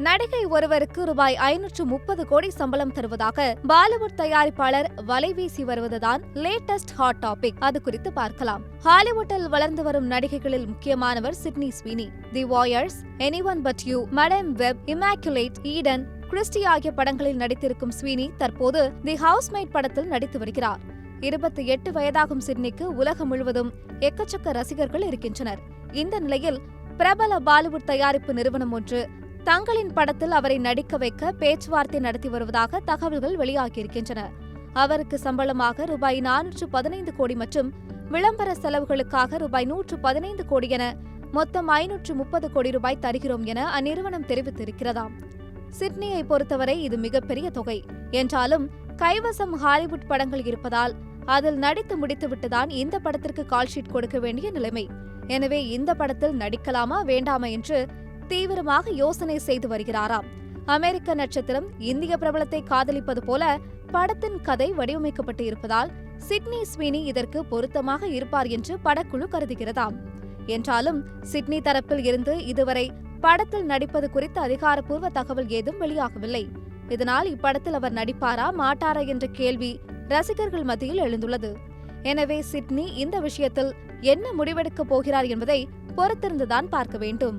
நடிகை ஒருவருக்கு ரூபாய் 530 கோடி சம்பளம் தருவதாக பாலிவுட் தயாரிப்பாளர் வலைவீசி வருவதுதான் லேட்டஸ்ட் ஹாட் டாபிக். அது குறித்து பார்க்கலாம். ஹாலிவுட்டில் வளர்ந்து வரும் நடிகைகளில் முக்கியமானவர் Sydney Sweeney. The warriors, anyone but you, மடம் வெப், இமாக்குலேட், ஈடன், கிறிஸ்டி ஆகிய படங்களில் நடித்திருக்கும் ஸ்வீனி தற்போது தி ஹவுஸ்மேட் படத்தில் நடித்து வருகிறார். 28 வயதாகும் சிட்னிக்கு உலகம் முழுவதும் எக்கச்சக்க ரசிகர்கள் இருக்கின்றனர். இந்த நிலையில் பிரபல பாலிவுட் தயாரிப்பு நிறுவனம் ஒன்று தங்களின் படத்தில் அவரை நடிக்க வைக்க பேச்சுவார்த்தை நடத்தி வருவதாக தகவல்கள் வெளியாகியிருக்கின்றன. அவருக்கு சம்பளமாக ரூபாய் 415 கோடி மற்றும் விளம்பர செலவுகளுக்காக ரூபாய் 115 கோடி என மொத்தம் 530 கோடி ரூபாய் தருகிறோம் என அந்நிறுவனம் தெரிவித்திருக்கிறதாம். சிட்னியை பொறுத்தவரை இது மிகப்பெரிய தொகை என்றாலும் கைவசம் ஹாலிவுட் படங்கள் இருப்பதால் அதில் நடித்து முடித்துவிட்டுதான் இந்த படத்திற்கு கால்ஷீட் கொடுக்க வேண்டிய நிலைமை. எனவே இந்த படத்தில் நடிக்கலாமா வேண்டாமா என்று தீவிரமாக யோசனை செய்து வருகிறாராம். அமெரிக்க நட்சத்திரம் இந்திய பிரபலத்தை காதலிப்பது போல படத்தின் கதை வடிவமைக்கப்பட்டு இருப்பதால் சிட்னி ஸ்வீனி இதற்கு பொருத்தமாக இருப்பார் என்று படக்குழு கருதுகிறதாம். என்றாலும் சிட்னி தரப்பில் இருந்து இதுவரை படத்தில் நடிப்பது குறித்த அதிகாரப்பூர்வ தகவல் ஏதும் வெளியாகவில்லை. இதனால் இப்படத்தில் அவர் நடிப்பாரா மாட்டாரா என்ற கேள்வி ரசிகர்கள் மத்தியில் எழுந்துள்ளது. எனவே சிட்னி இந்த விஷயத்தில் என்ன முடிவெடுக்கப் போகிறார் என்பதை பொறுத்திருந்துதான் பார்க்க வேண்டும்.